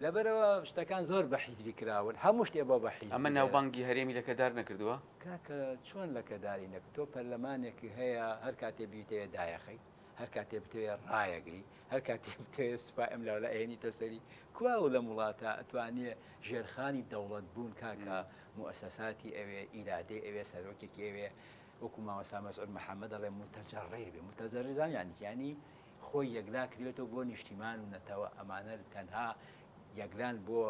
لەبەرەوە شتەکان زۆر بە حیزبی کراون هەموو شتێ بۆ بە حیزب ئەمە ناوبانگی هەرێمی لەکەدار نەکردووە کاکە چۆن لەکەداری نەکرد تۆ پەرلەمانێکی هەیە هەر کاتێ بیتەیە دایەخەی هەر کاتێ بتەوێ ڕایەگری هەر کاتێ بتەوێ سوپا ئەم لە ئەێنیتە سەری کواو لە وڵاتە ئەتوانێ ژێرخانی دەوڵەت بوون کاکە موسەساتی ئەوێ ئیرادەی ئەوێ سەرۆکێکی ئەوێ وەکو مامەستا مەسعود محەممەد دەڵێ متەجەڕیر بێ متەجەڕیزان ینی خۆی یەکلا کردێتەوە بۆ نیشتیمان و نەتەوە ئەمانە تەنها یەکلان بۆ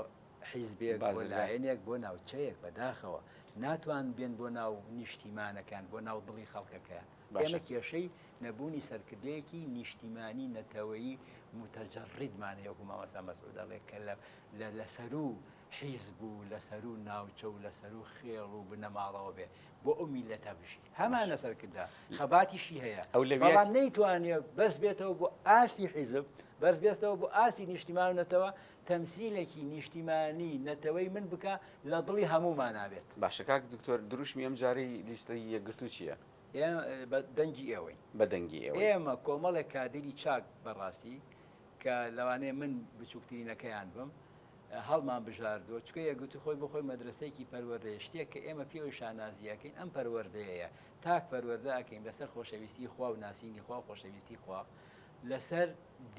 حیزبێک بۆ لایەنێک بۆ ناوچەیەک بەداخەوە ناتوان بێن بۆ ناو نیشتیمانەکان بۆ ناو دڵی خەڵکەکەیان ئێمە کێشەی نەبوونی سەرکردەیەکی نیشتیمانی نەتەوەیی متەجەڕیدمان هەیە وەکو مامەستا مەسعود دەڵێ کە لەسەر و حیزب و لەسەر و ناوچە و لەسەر و خێڵ و بنەماڵەوە بێ بۆ ئەو میلەتە بژی هەمانە سەرکردا خەباتیشی هەیە بەڵام نەیتوانێت بەس بێتەوە بۆ ئاستی حیزب بەس بێستەوە بۆ ئاستی نیشتیمان و نەتەوە تەمسیلێکی نیشتیمانی نەتەوەی من بکە لە دڵی هەمومان نابێت باشە کاک دکتۆر دروشمی ئەم جارەی لیستەی یەکگرتو چییە؟ بە دەنگی ئێوەی بە دەنگی ئێوە ئێمە کۆمەڵێک کادری چاک بەڕاستی کە لەوانەیە من بچووکترینەکەیان بم هەڵمان بژاردووە چکە یەکگرتو خۆی بۆ خۆی مەدرسەیەکی پەروەردەیە شتێک کە ئێمە پێوەی شانازیەکەین ئەم پەروەردەیە تاک پەروەردەکەین لەسەر خۆشەویستی خوا و ناسینی خوا و خۆشەویستی خوا لەسەر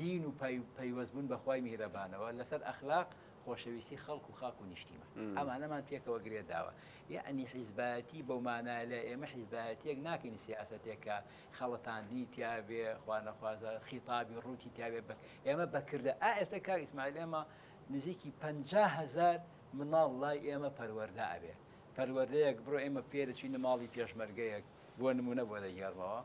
دین و پەیوەستبوون بەخوای میهرەبانەوە لەسەر ئەخلاق خۆشەویستی خەڵک و خاک و نیشتیمە ئەمانەمان پێکەوە گرێت داوە یعنی حیزبەتی بەومانە لە ئێمە حیزبەتێک ناکەین سیاسەتێکە خەڵەتاندی تیاابێ خوانەخوازە خیتابی ڕووتی تیاابێ ئێمە بەکردە ئێستا کار ئیسماعیل ئێمە نزیکی 50,000 مناڵ لای ئێمە پەروەردە ئەبێ پەروەردەیەک بڕۆ ئێمە پێرەچینە ماڵی پێشمەرگەیەک بۆ نمونە بۆ دەگەڕمەوە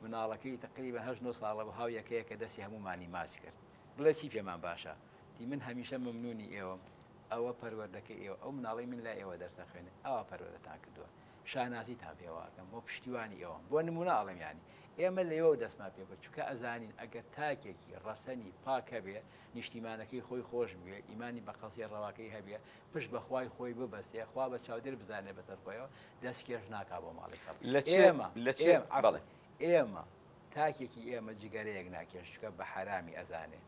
مناڵەکەی تقریبا 8 ساڵە بە هاو یەکەیە کە دەستی هەمومانی ماچ کرد بڵێ چی پێمان باشە دی من هەمیشە ممنونی ئێوە ئەوە پەروەردەکەی ئێوە ئەو مناڵی من لای ئێوە دەرسە خوێنێ ئەوە پەروەردەتان کردووە شانازیتان پێواکەم بۆ پشتیوانی ئێوە بۆ نمونە ئاڵم ینی ئێمە لەوە دەستمان پێ بکە چونکە ئەزانین ئەگەر تاکێکی ڕەسەنی پاکە بێ نیشتیمانەکەی خۆی خۆش بێ ئیمانی بە قەسی ڕەواکەی هەبێ پشت بەخوای خۆی ببەستێ خوا بە چاودێر بزانێ بەسەر خۆیەوە دەست کێش ناکا بۆ ماڵی خەڵک ئێمە تاکێکی ئێمە جگەرەیەک ناکێش چونکە بە حرامی ئەزانێ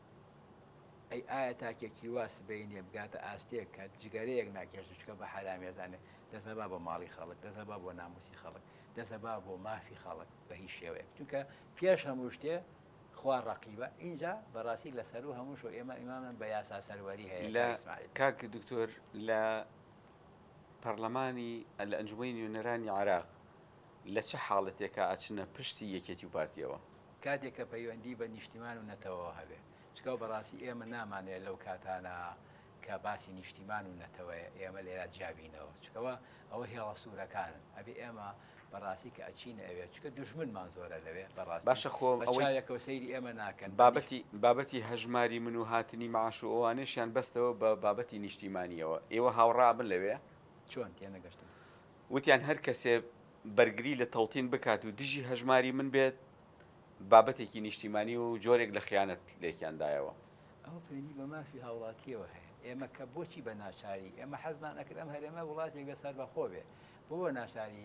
ئەی ئایا تاکێکی وا سبەینێ بگاتە ئاستێک کە جگەرەیەک ناکێش چونکە بە حرامی ئەزانێ دەسەبا بە ماڵی خەڵک دەسەبا بۆ ناموسی خەڵک دەسەبا بۆ مافی خەڵک بە هیچ شێوەیەک چونکە پێش هەموو شتێ خوا ڕەقیبە اینجا بەڕاستی لەسەر و هەموو شۆ ئێمە ئیمامەن بە یاسا سەروەری هەیە کاک دکتۆر لە پەرلەمانی لە ئەنجومەی نوێنەرانی عێراق لە چه حاڵەتێکە ئاچنە پشتی یەکێتی و پارتیەوە کاتێککە پەیوەندی بە نیشتیمان و نەتەوە هەبێ چکە بەڕاستی ئێمە نامانێت لەو کاتانە کە باسی نیشتیمان و نەتەوەیە ئێمە لێرا جیابینەوە چکەوە ئەوە هێڵە سوورەکانن ئەبێ ئێمە بەڕاستی کە ئەچینە ئەوێ چکە دوژمنمان زۆرە لەوێ بەڕاستی باشە خۆ ئەوەیەکەوە سەیری ئێمە ناکەن بابەتی هەژماری من و هاتنی معاش و ئەوانەشیان بەستەوە بە بابەتی نیشتیمانیەوە ئێوە هاوڕابن لەوێ چۆن تێ نەگەشتم وتیان هەر کەسێ بەرگری لە تەڵتین بکات و دژی هەژماری من بێت بابەتێکی نیشتیمانی و جۆرێک لە خیانەت لێکیاندایەوە ئەو پێنی بە مافی هاوڵاتیەوە هەیە ئێمە کە بۆچی بە ناچاری ئێمە حەزمان ئەکرد ئەم هەرێمە وڵاتێک بەسەر بەخۆ بێ بۆ ناچاری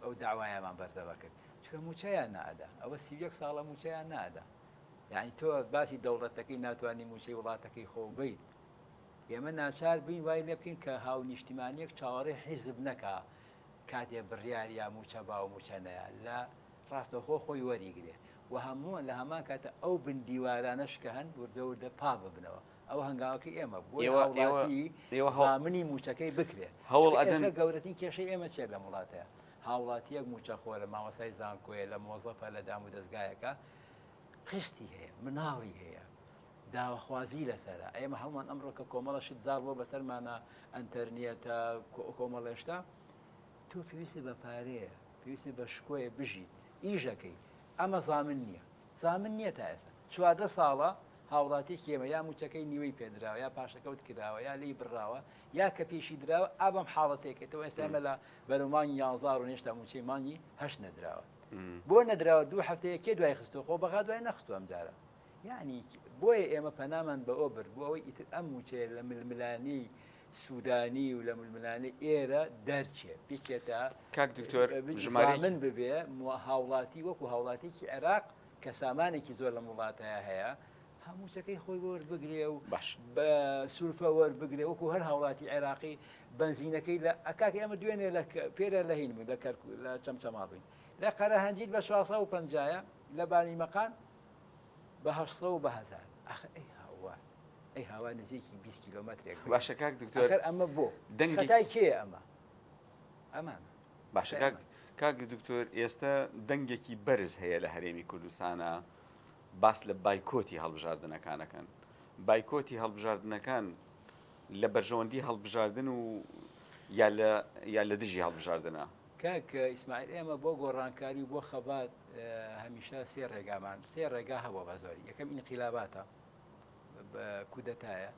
ئەو داوایەمان بەرزەوە کرد چکە موچەیان نادا ئەوە 31 ساڵە موچەیان نادا یعنی تۆ باسی دەوڵەتەکەی ناتوانانی موچەی وڵاتەکەی خۆ بیت ئێمە ناچار بووین وای لێ بکەین کە هاو نیشتیمانیەک چاوەڕێ حیزب نەکا کاتێ بڕیار یا موچە با و موچەنەیە لە ڕاستەخۆ خۆی وەریگرێ و هەمووان لە هەمان کاتە ئەو بندیوارانەش کە هەن وردە پا ببنەوە ئەو هەنگاوەکەی ئێمە بۆ زامنی موچەکەی بکرێت ئێستا گەورەترین کێشەی ئێمە چێت لە وڵاتەیە هاوڵاتیەک موچەخۆرە مامۆسای زانکۆیە لە مۆزەفە لە دام و دەستگایەکە قستی هەیە مناڵی هەیە داوەخوازی لەسەرە ئێمە هەمومان ئەمڕۆ کە کۆمەڵە شت زار بۆ بەسەرمانە ئەنتەرنێتە کۆمەڵێشتا تۆ پێویستی بە پارەیە پێویستی بە شکۆیە بژیت ئیژەکەی ئەمە زامن نییە زامن نییە تا ئێستا 14 ساڵە هاوڵاتی کێمە یا موچەکەی نیوەی پێدراوە یا پاشەکەوت کراوە یا لی بڕاوە یا کە پێشی دراوە ئابم حاڵەتێکێتەوە ئێستا لە بەرەمانی 11 و نێشتا موچەی مانگی هەشت نەدراوە بۆ نەدراوە دوو هەفتەیە کێ دوای خستۆ خۆ بەغا دوای نەخستو ئەم جارە یعنی بۆیە ئێمە پەنامان بە ئۆبر بۆ ئەوەی ئیتر ئەم موچەیە لە ململانی سوودانی و لە ململانی ئێرە دەرچێ بچێتە کاک دکتۆر ژمارەمن ببێ هاوڵاتی وەکو هاوڵاتێکی عێراق کە سامانێکی زۆر لە وڵاتەیە هەیە هەمووچەکەی خۆی وەربگرێ و بە سورفە وەربگرێ وەکو هەر هاوڵاتی عێراقی بنزینەکەی لە ئەکاکە ئەمە دوێنێ پێرە لە هین بووین لە چەمچەما بووین لە قەرە هەنجید بە 450 لە بانی مەقان بە 800 و بە 1000 ئەی هاوا نزیکی 20 کیلۆمەترێک باشە کاک دکتۆر ئەمە بۆ خەتای کێ ئەمە ئەمان باشە کاک دکتۆر ئێستا دەنگێکی بەرز هەیە لە هەرێمی کوردستانە باس لە بایکۆتی هەڵبژاردنەکانەکەن بایکۆتی هەڵبژاردنەکان لە بەرژەوەندی هەڵبژاردن و یا لە دژی هەڵبژاردنە کاک ئیسماعیل ئێمە بۆ گۆڕانکاری و بۆ خەبات هەمیشە سێ ڕێگامان سێ ڕێگا هەبووە بە زۆری یەکەم ئینقیلاباتە کودەتایە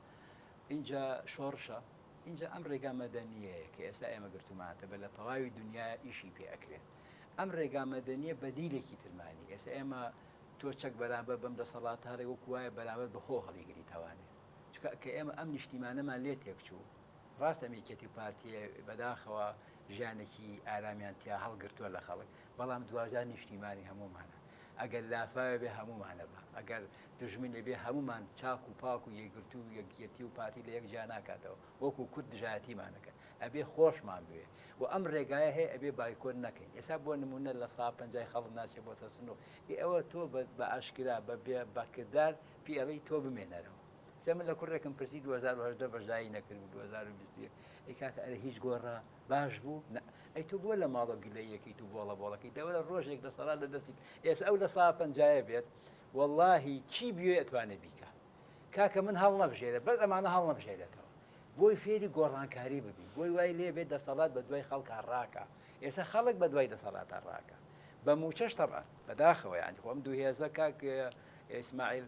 اینجا شۆڕشە اینجا ئەم ڕێگا مەدەنیەیە کە ئێستا ئێمە گرتومانەتە بە لە تەواوی دنیا ئیشی پێ ئەکرێت ئەم ڕێگا مەدەنیە بەدیلێکی ترمانی ئێستا ئێمە تۆ چەک بەرامبەر بەم دەسەڵات هەرێ وەکو وایە بەرامبەر بەخۆ هەڵیگری تەوانێت چونکە کە ئێمە ئەم نیشتیمانەمان لێ تێکچوو ڕاستە میکەتی پارتیە بەداخەوە ژیانێکی ئارامیان تیا هەڵگرتووە لە خەڵک بەڵام دوازار نیشتیمانی هەمومانە ئەگەر لافاوە بێ هەمومانە بە ئەگەر دژمنێ بێ هەمومان چاک و پاک و یەکگرتو و یەکیەتی و پارتی لە یەک جا ناکاتەوە وەکو کورد دژایەتیمانەکە ئەبێ خۆشمان بوێ و ئەم ڕێگایە هەیە ئەبێ بایکۆت نەکەین ئێستا بۆ نمونە لە 150 خەڵک ناچێت بۆ سەسنۆ ئەوە تۆ بە ئاشکرا بەکردار پیاڵی تۆ بمێنەرەوە من لە کوڕێکم پرسی 2010 بەشدایی نەکرد 2021 ئەی کاکە ئەرە هیچ گۆڕا باش بوو ئەی تۆ بۆ لە ماڵە گلەیەکەی تو بۆڵەکەی دەوەرە ڕۆژێک دەسەڵات لە دەستی ئێستا ئەو لە 150 بێت واللهی چی بوێ ئەتوانێت بیکە کاکە من هەڵ نەبژێرە بەس ئەمانە هەڵ نەبژێرێتەوە بۆی فێری گۆڕانکاری ببی بۆی وای لێ بێت دەسەڵات بە دوای خەڵکە ڕاکە ئێستا خەڵک بە دوای دەسەڵاتە ڕاکە بە موچەش تەبعا بەداخەوە یانی خۆم دوو هێزە کاک ئیسماعیل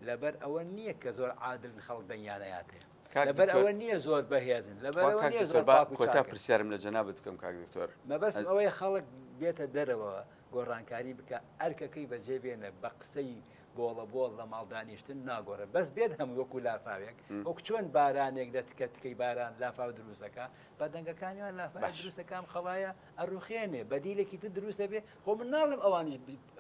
لەبەر ئەوە نییە کە زۆر عادل خەڵک دەنیانەیاتێ لەبەر ئەوە نییە زۆر بەهێزن لەبەرەوە نییە زۆر کۆتا پرسیارم لە جەنابەت بکەم کاک دکتۆر مەبەست ئەوەی خەڵک بێتە دەرەوە گۆڕانکاری بکە ئەرکەکەی بەجێبێنە بە قسەی بۆڵە لە ماڵدانیشتن ناگۆڕە بەس بێت هەموو وەکو لافاوێک وەکو چۆن بارانێک لە تکە تکەی باران لافاو دروستەکە بە دەنگەکانیان لافاو دروستەکەم خەڵایە ئەڕوخێنێ بەدیلێکی تر دروستە بێ خۆ من ناڵم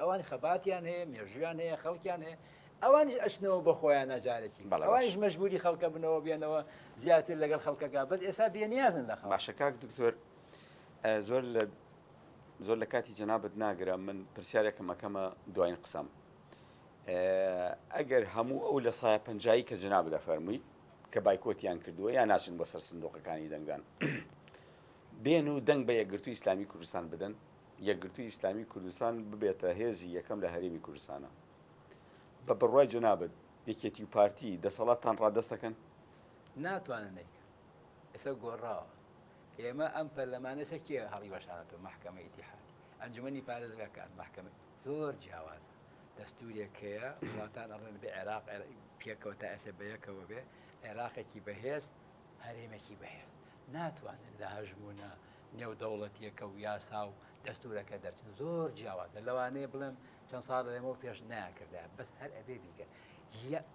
ئەوانی خەباتیان هەیە مێژویان هەیە خەڵکیان هەیە ئەوانی ئەشنەوە بە خۆیان نەجارێکی ئەوانیش مەجبوری خەڵکە بنەوە بێنەوە زیاتر لەگەڵ خەڵکەکە بەس ئێستا بێنیازن لە خەڵک. باشە کاک دکتۆر زۆر لە کاتی جەنابەت ناگرە من پرسیارێکم ئەەکەمە دوایین قسەم ئەگەر هەموو ئەو لە سایە پەنجایی کە جەنابەت دەفەرمووی کە بایکۆتیان کردووە یا ناچن بۆ سەر سندوقەکانی دەنگدان بێن و دەنگ بە یەکگرتووی ئیسلامی کوردستان بدەن یەکگرتووی ئیسلامی کوردستان ببێتە هێزی یەکەم لە هەرێمی کوردستانە بە بڕوای جەنابەت یەکێتی و پارتی دەسەڵاتتان ڕادەستەکەن ناتوانن نیکە ئێستا گۆڕاوە ئێمە ئەم پەرلەمانەسە کێ هەڵی بەشانەوە محکەمە ئیتیحادی ئەنجومەنی پارێزگاکان محکەمە زۆر جیاوازە دەستورێکەیە وڵاتان ئەڵێن بێ عێراق پێکەوە ئەسە بە یەکەوە بێ عێراقێکی بەهێز هەرێمێکی بەهێز ناتوانن لە هەژمونە نێودەوڵەتیەکە و یاسا و دەستورەکە دەرچن زۆر جیاوازە لەوانەیە بڵێم چەند ساڵ لەمەوە پێش ناکردا بەس هەر ئەبێ بیکە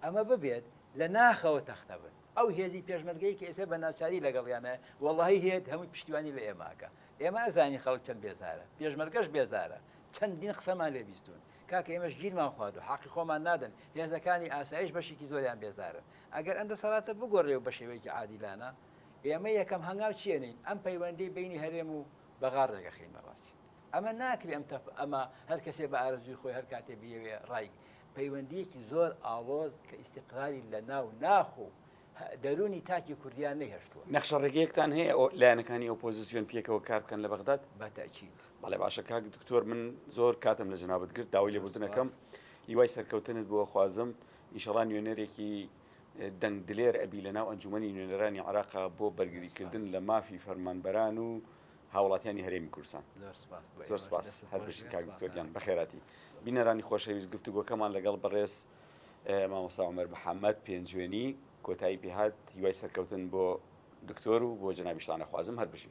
ئەمە ببێت لە ناخەوە تەختە بن ئەو هێزی پێشمەرگەی کە ئێستا بە ناچاری لەگەڵیانە وەڵاهی هێت هەمووی پشتیوانی لە ئێماکە ئێمە ئەزانی خەڵک چەند بێزارە پێشمەرگەش بێزارە چەندین قسەمان لێ بیستون کاکە ئێمەش گیرمان خوارد و حەقی خۆمان نادەن هێزەکانی ئاسایش بەشێکی زۆریان بێزارن ئەگەر ئەم دەسەڵاتە بگۆڕێ بە شێوەیەکی عادیلانە ئێمە یەکەم هەنگاو چێنین ئەم پەیوەندی بینی هەرێم و بەغار ڕێگەخین بەڕاستی ئەمە ناکری ئەمە هەر کەسێ بە ئارەزوی خۆی هەر کاتێ بیەوێ ڕای پەیوەندیەکی زۆر ئاڵۆز کە ئیستیقلالی لە ناو ناخۆ دەرونی تاکی کوردیان نەهێشتووە. نەخشە ڕێگەیەکتان هەیە لایەنەکانی ئۆپۆزیسیۆن پێکەوە کار بکەن لە بەغداد بەتەکید. بەڵێ باشە کاک دکتۆر من زۆر کاتم لە جەنابەت گرت داوای لێبوردنەکەم هیوای سەرکەوتنت بۆ خوازم ئینشەڵا نوێنەرێکی دەنگ دلێر ئەبی لە ناو ئەنجومەنی نوێنەرانی عێراقا بۆ بەرگریکردن لە مافی فەرمانبەران و هاوڵاتیانی هەرێمی کوردستان. زۆر سپاس هەر بەشی کاک دکتۆریان بەخێراتی. بینەرانی خۆشەویست گفتوگۆکەمان لەگەڵ بەڕێز مامۆستا عومەر محەممەد پێنجوێنی کۆتایی پێهات هیوای سەرکەوتن بۆ دکتۆر و بۆ جەنابی شتانە خوازم هەر بژی.